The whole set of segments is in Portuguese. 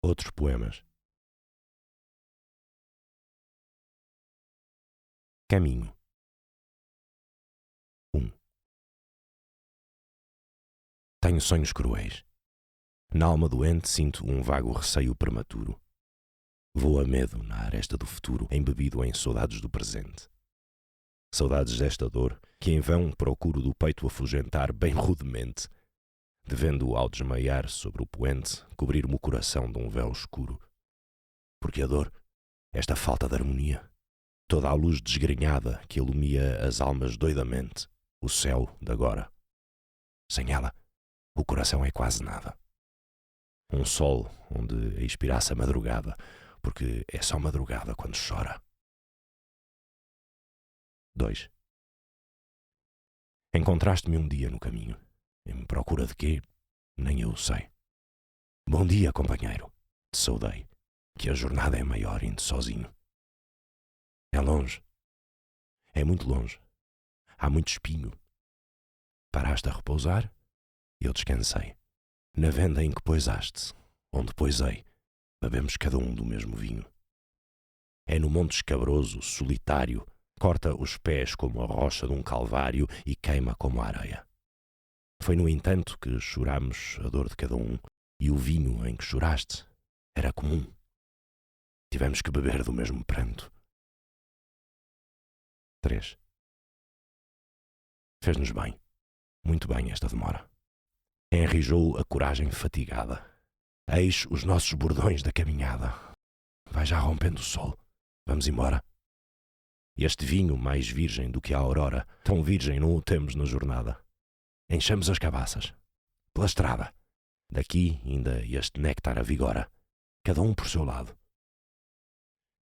Outros poemas. Caminho. 1. Tenho sonhos cruéis. Na alma doente sinto um vago receio prematuro. Vou a medo na aresta do futuro, embebido em saudades do presente. Saudades desta dor que em vão procuro do peito afugentar bem rudemente, devendo ao desmaiar sobre o poente cobrir-me o coração de um véu escuro. Porque a dor, esta falta de harmonia, toda a luz desgrenhada que ilumia as almas doidamente, o céu de agora. Sem ela, o coração é quase nada. Um sol onde expirasse a madrugada, porque é só madrugada quando chora. 2. Encontraste-me um dia no caminho. Em procura de quê? Nem eu sei. Bom dia, companheiro. Te saudei, que a jornada é maior indo sozinho. É longe. É muito longe. Há muito espinho. Paraste a repousar? Eu descansei. Na venda em que poisaste, onde poisei, bebemos cada um do mesmo vinho. É no monte escabroso, solitário, corta os pés como a rocha de um calvário e queima como a areia. Foi, no entanto, que chorámos a dor de cada um, e o vinho em que choraste era comum. Tivemos que beber do mesmo pranto. 3. Fez-nos bem, muito bem esta demora. Enrijou a coragem fatigada. Eis os nossos bordões da caminhada. Vai já rompendo o sol. Vamos embora. Este vinho mais virgem do que a aurora, tão virgem não o temos na jornada. Enchamos as cabaças. Pela estrada. Daqui ainda este néctar avigora. Cada um por seu lado.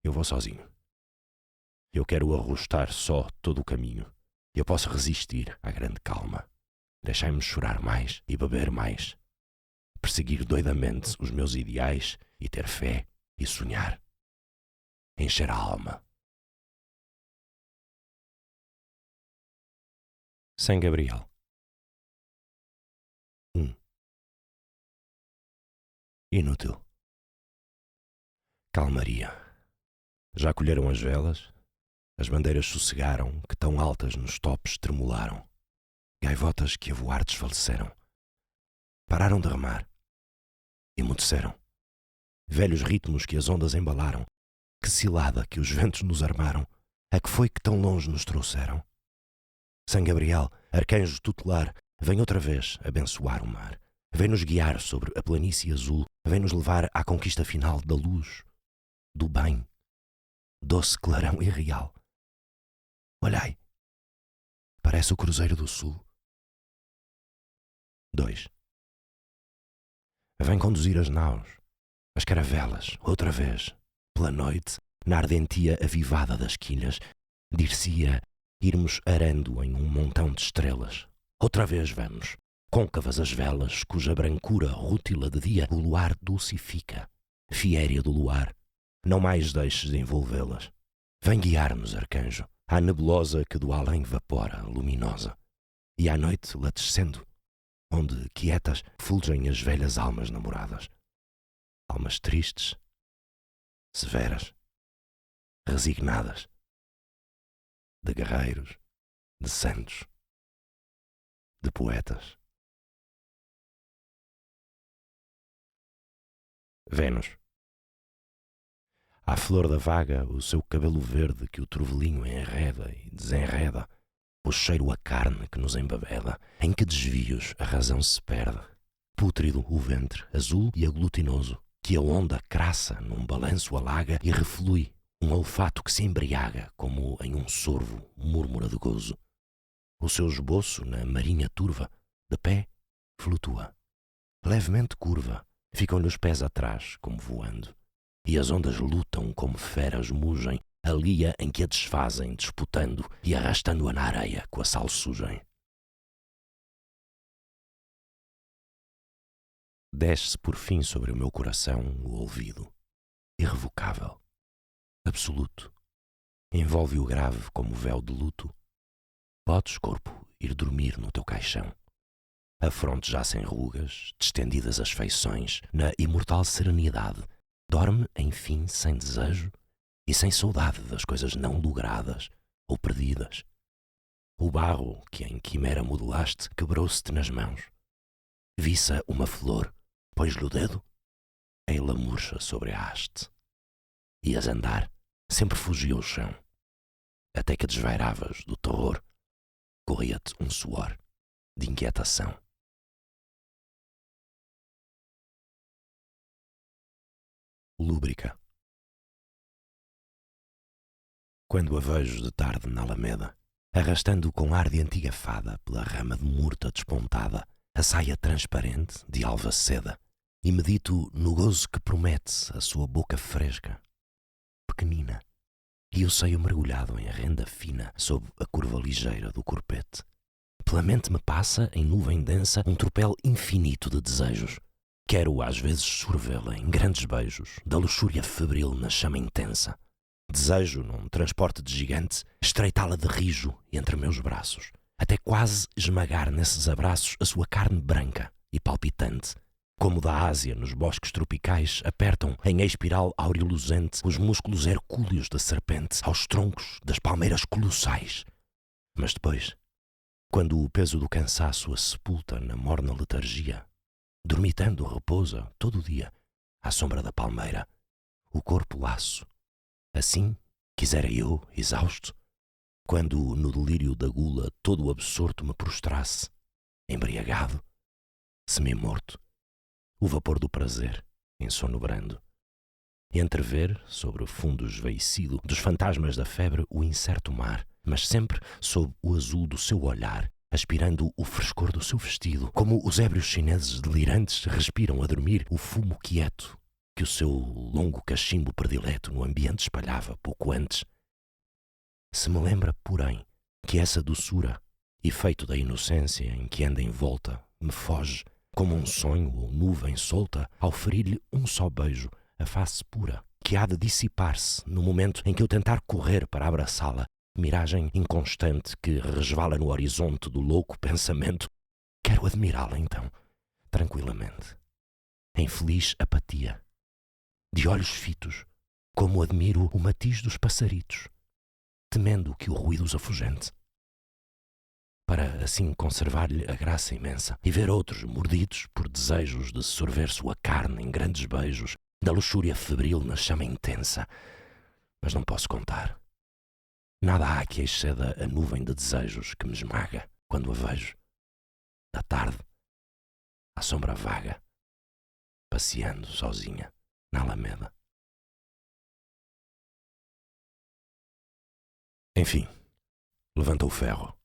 Eu vou sozinho. Eu quero arrostar só todo o caminho. Eu posso resistir à grande calma. Deixai-me chorar mais e beber mais. Perseguir doidamente os meus ideais e ter fé e sonhar. Encher a alma. Sem Gabriel. 1. Inútil. Calmaria. Já colheram as velas? As bandeiras sossegaram, que tão altas nos topos tremularam. Gaivotas que a voar desfaleceram. Pararam de remar. Emudeceram. Velhos ritmos que as ondas embalaram. Que cilada que os ventos nos armaram. A que foi que tão longe nos trouxeram? São Gabriel, arcanjo tutelar, vem outra vez abençoar o mar. Vem-nos guiar sobre a planície azul. Vem-nos levar à conquista final da luz, do bem, doce clarão irreal. Olhai, parece o Cruzeiro do Sul. 2. Vem conduzir as naus, as caravelas, outra vez, pela noite, na ardentia avivada das quilhas, dir-se-ia irmos arando em um montão de estrelas. Outra vez vamos, côncavas as velas, cuja brancura rútila de dia o luar dulcifica. Fiéria do luar, não mais deixes de envolvê-las. Vem guiar-nos, arcanjo, à nebulosa que do além vapora, luminosa. E à noite lá descendo, onde, quietas, fulgem as velhas almas namoradas. Almas tristes, severas, resignadas, de guerreiros, de santos, de poetas. Vênus. À flor da vaga, o seu cabelo verde que o trovelinho enreda e desenreda, o cheiro a carne que nos embabeda, em que desvios a razão se perde. Pútrido o ventre, azul e aglutinoso, que a onda craça num balanço alaga e reflui, um olfato que se embriaga, como em um sorvo múrmura de gozo. O seu esboço na marinha turva, de pé, flutua. Levemente curva, ficam-lhe os pés atrás, como voando. E as ondas lutam como feras mugem, a lia em que a desfazem, disputando e arrastando-a na areia com a sal sugem. Desce por fim sobre o meu coração o olvido, irrevocável, absoluto. Envolve-o grave como véu de luto. Podes, corpo, ir dormir no teu caixão. a fronte já sem rugas, distendidas as feições, na imortal serenidade, dorme, enfim, sem desejo e sem saudade das coisas não logradas ou perdidas. O barro que em quimera modelaste quebrou-se-te nas mãos. Viça uma flor, pões-lhe o dedo, ei-la murcha sobre a haste. Ias andar, sempre fugia o chão, até que desvairavas do terror, corria-te um suor de inquietação. Lúbrica. Quando a vejo de tarde na alameda, arrastando com ar de antiga fada pela rama de murta despontada a saia transparente de alva seda, e medito no gozo que promete a sua boca fresca, pequenina, e o seio mergulhado em renda fina sob a curva ligeira do corpete. Pela mente me passa, em nuvem densa, um tropel infinito de desejos. Quero às vezes sorvê-la em grandes beijos da luxúria febril na chama intensa. Desejo, num transporte de gigante, estreitá-la de rijo entre meus braços, até quase esmagar nesses abraços a sua carne branca e palpitante, como da Ásia nos bosques tropicais apertam em espiral aureluzente os músculos hercúleos da serpente aos troncos das palmeiras colossais. Mas depois, quando o peso do cansaço a sepulta na morna letargia, dormitando repousa todo o dia à sombra da palmeira, o corpo laço. Assim, quisera eu, exausto, quando no delírio da gula todo absorto me prostrasse, embriagado, semi-morto, o vapor do prazer em sono brando, e entrever, sobre o fundo esveecido dos fantasmas da febre, o incerto mar, mas sempre sob o azul do seu olhar, aspirando o frescor do seu vestido, como os ébrios chineses delirantes respiram a dormir o fumo quieto que o seu longo cachimbo predileto no ambiente espalhava pouco antes. Se me lembra, porém, que essa doçura, efeito da inocência em que anda envolta, me foge, como um sonho ou nuvem solta, ao ferir-lhe um só beijo, a face pura, que há de dissipar-se no momento em que eu tentar correr para abraçá-la, miragem inconstante que resvala no horizonte do louco pensamento, quero admirá-la então, tranquilamente, em feliz apatia, de olhos fitos, como admiro o matiz dos passaritos, temendo que o ruído os afugente, para assim conservar-lhe a graça imensa e ver outros mordidos por desejos de sorver sua carne em grandes beijos, da luxúria febril na chama intensa. Mas não posso contar. Nada há que exceda a nuvem de desejos que me esmaga quando a vejo, da tarde, à sombra vaga, passeando sozinha na alameda. Enfim, levanta o ferro.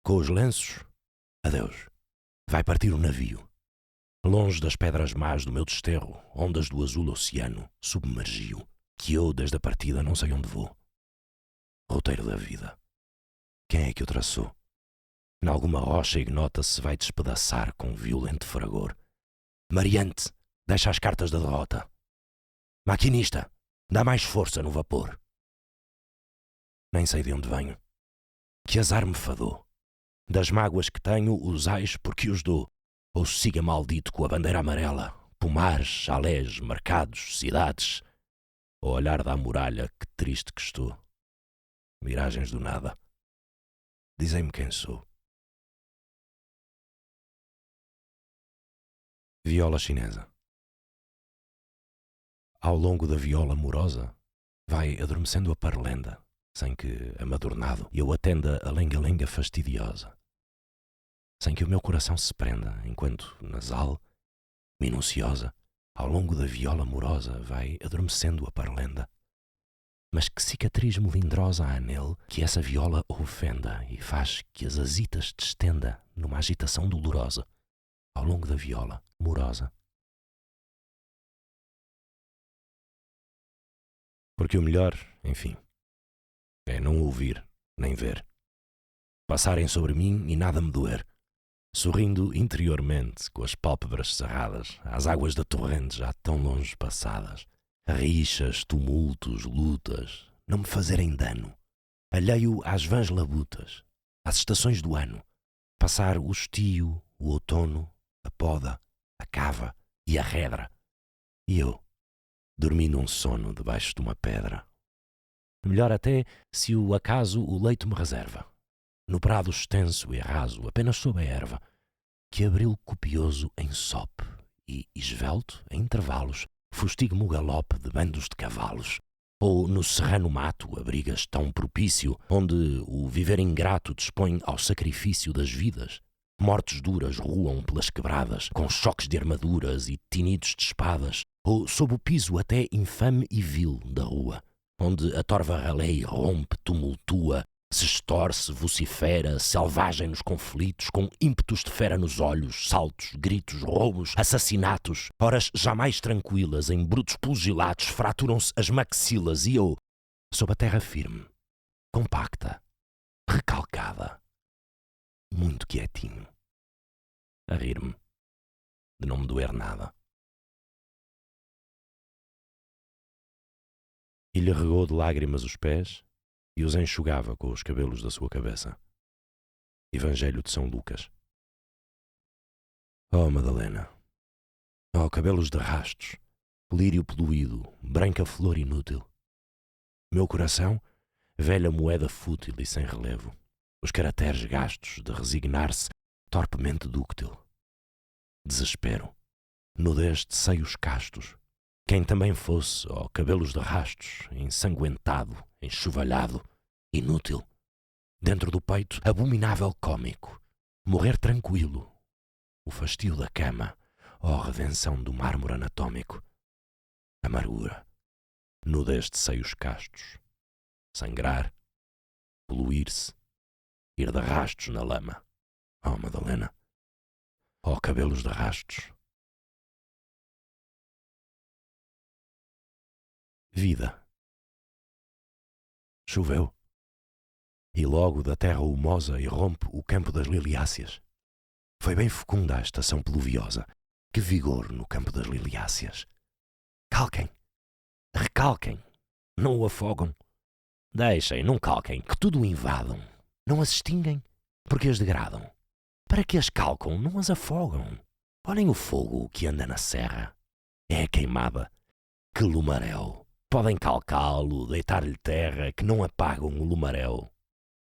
Com os lenços, adeus. Vai partir o navio. Longe das pedras más do meu desterro, ondas do azul oceano, submergiu, que eu desde a partida não sei onde vou. Roteiro da vida. Quem é que o traçou? Nalguma rocha ignota se vai despedaçar com violento fragor. Mariante, deixa as cartas da derrota. Maquinista, dá mais força no vapor. Nem sei de onde venho. Que azar me fadou. Das mágoas que tenho, usais porque os dou. Ou siga maldito com a bandeira amarela, pomares, chalés, mercados, cidades. Ou olhar da muralha, que triste que estou. Miragens do nada. Dizem-me quem sou. Viola chinesa. Ao longo da viola morosa, vai adormecendo a parlenda, sem que, amadornado, eu atenda a lenga-lenga fastidiosa. Sem que o meu coração se prenda, enquanto, nasal, minuciosa, ao longo da viola morosa, vai adormecendo a parlenda. Mas que cicatriz melindrosa há nele que essa viola ofenda e faz que as azitas destenda numa agitação dolorosa, ao longo da viola morosa. Porque o melhor, enfim, é não ouvir nem ver. Passarem sobre mim e nada me doer. Sorrindo interiormente, com as pálpebras cerradas, às águas da torrente já tão longe passadas. Rixas, tumultos, lutas, não me fazerem dano. Alheio às vãs labutas, às estações do ano. Passar o estio, o outono, a poda, a cava e a redra. E eu, dormindo um sono debaixo de uma pedra. Melhor até se o acaso o leito me reserva. No prado extenso e raso, apenas sob a erva, que abril copioso ensope e, esvelto, em intervalos, fustigue-me o galope de bandos de cavalos. Ou no serrano mato abrigas tão propício, onde o viver ingrato dispõe ao sacrifício das vidas. Mortes duras ruam pelas quebradas, com choques de armaduras e tinidos de espadas, ou sob o piso até infame e vil da rua, onde a torva ralé rompe, tumultua, se estorce, vocifera, selvagem nos conflitos, com ímpetos de fera nos olhos, saltos, gritos, roubos, assassinatos. Horas jamais tranquilas, em brutos pugilatos, fraturam-se as maxilas e eu, sob a terra firme, compacta, recalcada, muito quietinho, a rir-me, de não me doer nada. E lhe regou de lágrimas os pés e os enxugava com os cabelos da sua cabeça. Evangelho de São Lucas. Oh, Madalena! Oh, cabelos de rastos, lírio poluído, branca flor inútil. Meu coração, velha moeda fútil e sem relevo, os caracteres gastos de resignar-se torpemente dúctil. Desespero, nudez de seios castos, quem também fosse, ó cabelos de rastos, ensanguentado, enxovalhado, inútil. Dentro do peito, abominável cômico, morrer tranquilo, o fastio da cama, ó redenção do mármore anatômico. Amargura, nudez de seios castos, sangrar, poluir-se, ir de rastos na lama. Oh, Madalena! Oh, cabelos de rastos! Vida. Choveu. E logo da terra humosa irrompe o campo das liliáceas. Foi bem fecunda a estação pluviosa. Que vigor no campo das liliáceas. Calquem. Recalquem. Não o afogam. Deixem, não calquem, que tudo o invadam. Não as extinguem, porque as degradam. Para que as calcam, não as afogam. Olhem o fogo que anda na serra. É a queimada. Que lumaréu. Podem calcá-lo, deitar-lhe terra, que não apagam o lumaréu.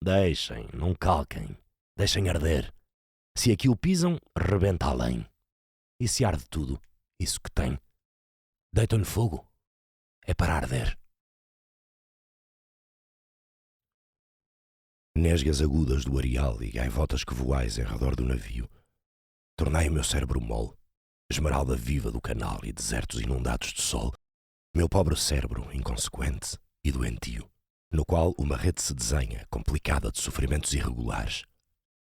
Deixem, não calquem. Deixem arder. Se aqui o pisam, rebenta além. E se arde tudo, isso que tem, deitam-lhe fogo. É para arder. Nesgas agudas do areal e gaivotas que voais em redor do navio, tornai o meu cérebro mole, esmeralda viva do canal e desertos inundados de sol, meu pobre cérebro inconsequente e doentio, no qual uma rede se desenha, complicada de sofrimentos irregulares,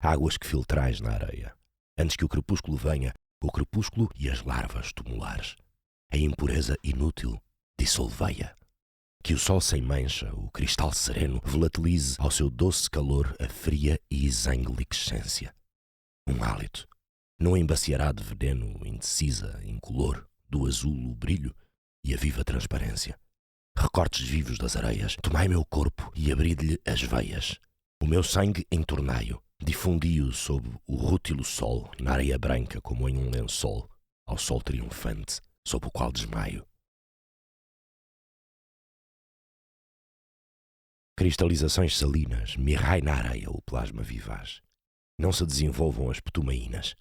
águas que filtrais na areia, antes que o crepúsculo venha, o crepúsculo e as larvas tumulares, a impureza inútil dissolveia, que o sol sem mancha, o cristal sereno, volatilize ao seu doce calor a fria e exangue liquescência. Um hálito não embaciará de veneno indecisa, incolor, do azul o brilho e a viva transparência. Recortes vivos das areias, tomai meu corpo e abri-lhe as veias. O meu sangue entornai-o, difundi-o sob o rútilo sol, na areia branca como em um lençol, ao sol triunfante, sob o qual desmaio. Cristalizações salinas, mirrai na areia o plasma vivaz. Não se desenvolvam as petumaínas.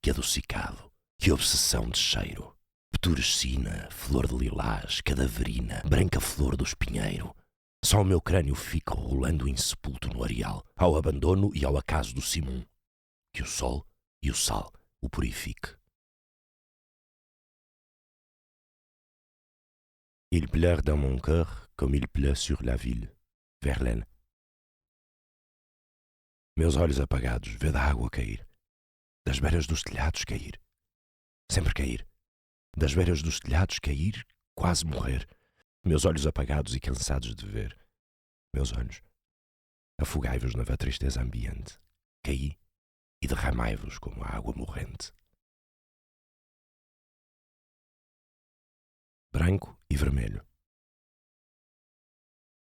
Que adocicado, que obsessão de cheiro. Pturescina, flor de lilás, cadaverina, branca flor do espinheiro. Só o meu crânio fica rolando insepulto no areal, ao abandono e ao acaso do Simum. Que o sol e o sal o purifique. Il pleure dans mon cœur comme il pleut sur la ville. Verlaine. Meus olhos apagados, vê a água cair. Das beiras dos telhados cair. Sempre cair. Das beiras dos telhados cair, quase morrer. Meus olhos apagados e cansados de ver. Meus olhos, afogai-vos na tristeza ambiente. Caí e derramai-vos como a água morrente. Branco e vermelho.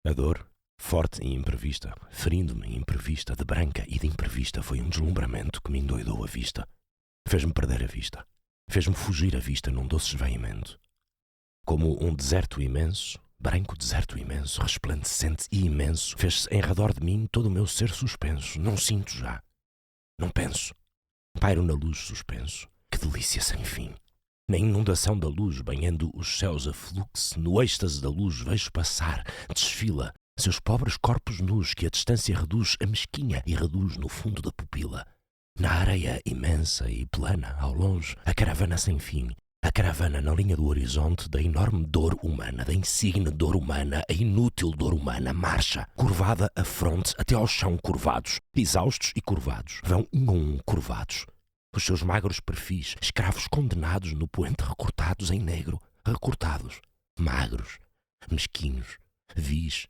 A dor Forte e imprevista, ferindo-me imprevista, de branca e de imprevista, foi um deslumbramento que me endoidou a vista. Fez-me perder a vista. Fez-me fugir a vista num doce esvaimento. Como um deserto imenso, branco deserto imenso, resplandecente e imenso, fez-se em redor de mim todo o meu ser suspenso. Não sinto já. Não penso. Pairo na luz suspenso. Que delícia sem fim. Na inundação da luz, banhando os céus a fluxo, no êxtase da luz vejo passar, desfila, seus pobres corpos nus que a distância reduz a mesquinha e reduz no fundo da pupila. Na areia imensa e plana, ao longe, a caravana sem fim, a caravana na linha do horizonte da enorme dor humana, da insigne dor humana, a inútil dor humana, marcha, curvada a fronte até ao chão curvados, exaustos e curvados, vão um a um curvados. Os seus magros perfis, escravos condenados no poente recortados em negro, recortados, magros, mesquinhos, vis.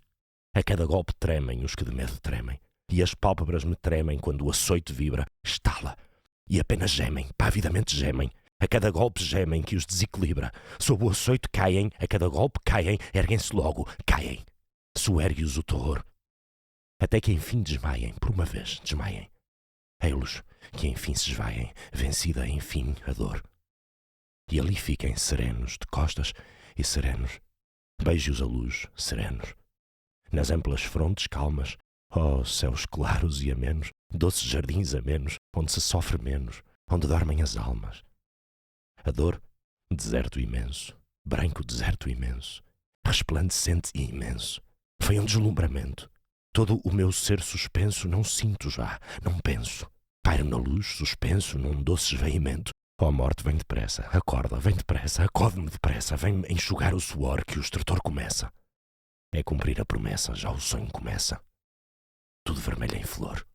A cada golpe tremem os que de medo tremem, e as pálpebras me tremem quando o açoite vibra, estala, e apenas gemem, pavidamente gemem. A cada golpe gemem que os desequilibra. Sob o açoite caem, a cada golpe caem, erguem-se logo, caem. Soergue-os o terror. Até que enfim desmaiem, por uma vez desmaiem. Ei-los que enfim se esvaiem, vencida enfim a dor. E ali fiquem serenos de costas e serenos. Beije-os a luz, serenos. Nas amplas frontes calmas, oh céus claros e amenos, doces jardins amenos, onde se sofre menos, onde dormem as almas. A dor, deserto imenso, branco deserto imenso, resplandecente e imenso. Foi um deslumbramento. Todo o meu ser suspenso não sinto já, não penso. Pairo na luz, suspenso, num doce esvaimento. Oh morte, vem depressa, acorda, vem depressa, acode-me depressa, vem enxugar o suor que o estertor começa. É cumprir a promessa, já o sonho começa. Tudo vermelho em flor.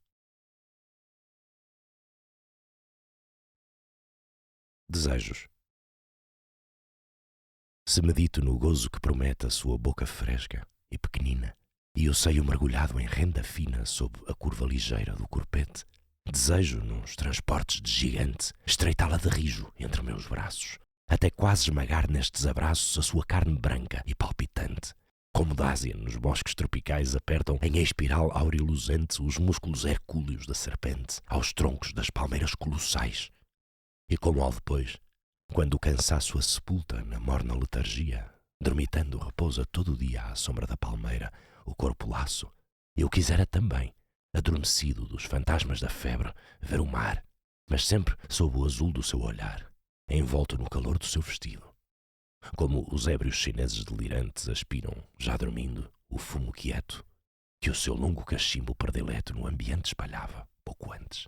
Desejos. Se medito no gozo que promete a sua boca fresca e pequenina, e o seio mergulhado em renda fina sob a curva ligeira do corpete, desejo, nos transportes de gigante, estreitá-la de rijo entre meus braços, até quase esmagar nestes abraços a sua carne branca e palpitante. Como Dásia nos bosques tropicais apertam em espiral aureluzente os músculos hercúleos da serpente aos troncos das palmeiras colossais. E como ao depois, quando o cansaço a sepulta na morna letargia, dormitando repousa todo o dia à sombra da palmeira, o corpo laço, eu quisera também, adormecido dos fantasmas da febre, ver o mar, mas sempre sob o azul do seu olhar, envolto no calor do seu vestido. Como os ébrios chineses delirantes aspiram, já dormindo, o fumo quieto, que o seu longo cachimbo predileto no ambiente espalhava, pouco antes.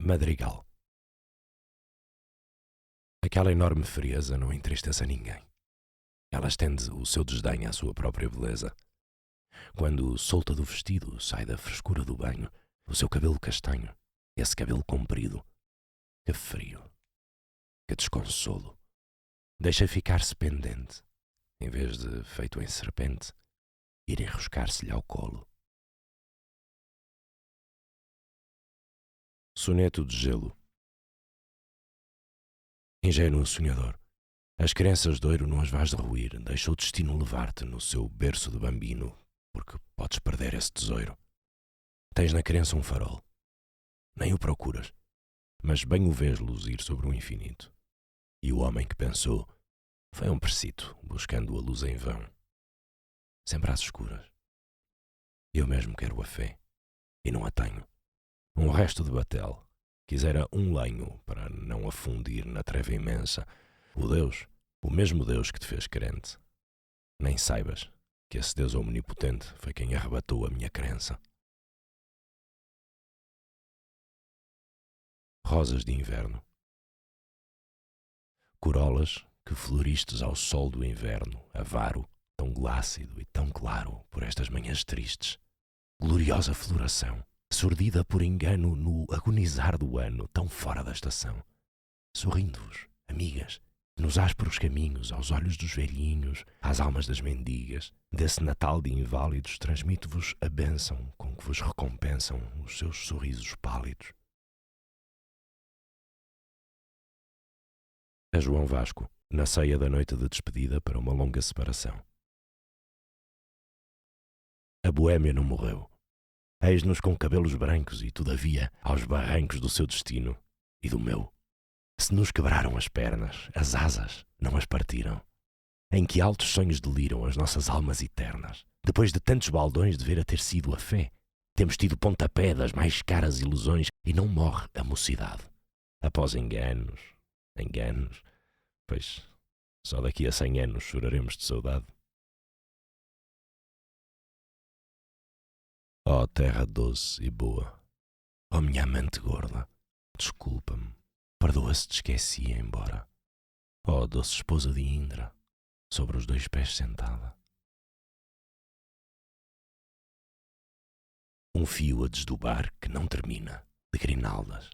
Madrigal. Aquela enorme frieza não entristece a ninguém. Ela estende o seu desdém à sua própria beleza. Quando, solta do vestido, sai da frescura do banho, o seu cabelo castanho, esse cabelo comprido, que frio, que desconsolo. Deixa ficar-se pendente, em vez de, feito em serpente, ir enroscar-se-lhe ao colo. Soneto de gelo. Ingênuo sonhador, as crenças de ouro não as vais derruir, deixa o destino levar-te no seu berço de bambino, porque podes perder esse tesouro. Tens na crença um farol, nem o procuras, mas bem o vês luzir sobre o infinito. E o homem que pensou foi um precito, buscando a luz em vão, sempre às escuras. Eu mesmo quero a fé, e não a tenho. Um resto de batel, quisera um lenho para não afundir na treva imensa. O Deus, o mesmo Deus que te fez crente. Nem saibas que esse Deus omnipotente foi quem arrebatou a minha crença. Rosas de inverno. Corolas que floristes ao sol do inverno, avaro, tão glácido e tão claro por estas manhãs tristes. Gloriosa floração, surdida por engano no agonizar do ano, tão fora da estação. Sorrindo-vos, amigas, nos ásperos caminhos, aos olhos dos velhinhos, às almas das mendigas, desse Natal de inválidos, transmito-vos a bênção com que vos recompensam os seus sorrisos pálidos. A João Vasco, na ceia da noite de despedida para uma longa separação. A Boémia não morreu. Eis-nos com cabelos brancos e, todavia, aos barrancos do seu destino e do meu. Se nos quebraram as pernas, as asas não as partiram. Em que altos sonhos deliram as nossas almas eternas. Depois de tantos baldões dever ter sido a fé, temos tido pontapé das mais caras ilusões e não morre a mocidade. Após enganos, pois só daqui a 100 anos choraremos de saudade. Ó terra doce e boa, ó minha amante gorda, desculpa-me, perdoa se te esqueci embora. Ó doce esposa de Indra, sobre os 2 pés sentada. Um fio a desdobrar que não termina, de grinaldas,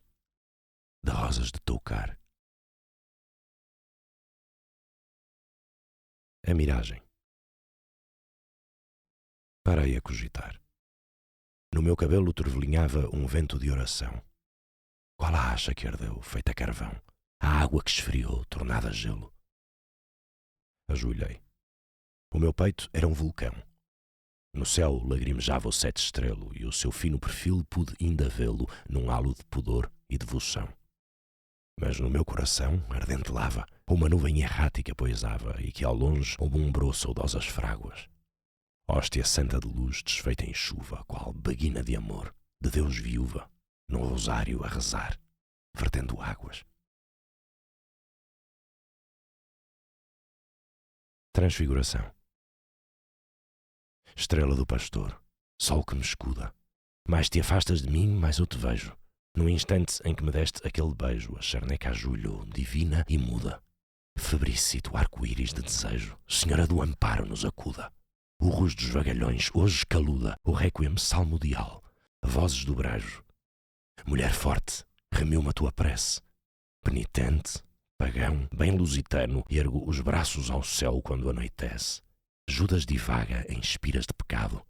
de rosas de toucar. A miragem. Parei a cogitar. No meu cabelo turvelinhava um vento de oração. Qual a acha que ardeu, feita carvão? A água que esfriou, tornada gelo. Ajoelhei. O meu peito era um vulcão. No céu lagrimejava o 7 estrelo e o seu fino perfil pude ainda vê-lo num halo de pudor e devoção. Mas no meu coração, ardente lava, uma nuvem errática poisava e que ao longe alumbrou saudosas fráguas. Hóstia santa de luz desfeita em chuva, qual baguina de amor, de Deus viúva, num rosário a rezar, vertendo águas. Transfiguração. Estrela do pastor, sol que me escuda, mais te afastas de mim, mais eu te vejo. No instante em que me deste aquele beijo, a charneca ajulhou, divina e muda. Febricito arco-íris de desejo, senhora do amparo nos acuda. Urros dos vagalhões, hoje caluda, o réquiem salmodial, vozes do brejo. Mulher forte, remiu-me a tua prece. Penitente, pagão, bem lusitano, ergo os braços ao céu quando anoitece. Judas divaga em espiras de pecado.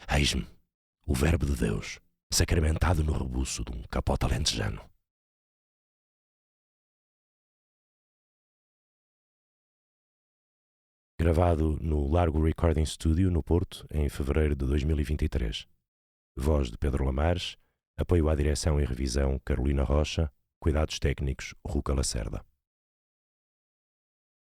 Eis-me, o verbo de Deus, sacramentado no rebuço de um capote alentejano. Gravado no Largo Recording Studio, no Porto, em fevereiro de 2023. Voz de Pedro Lamares, apoio à direção e revisão Carolina Rocha, cuidados técnicos Ruca Lacerda.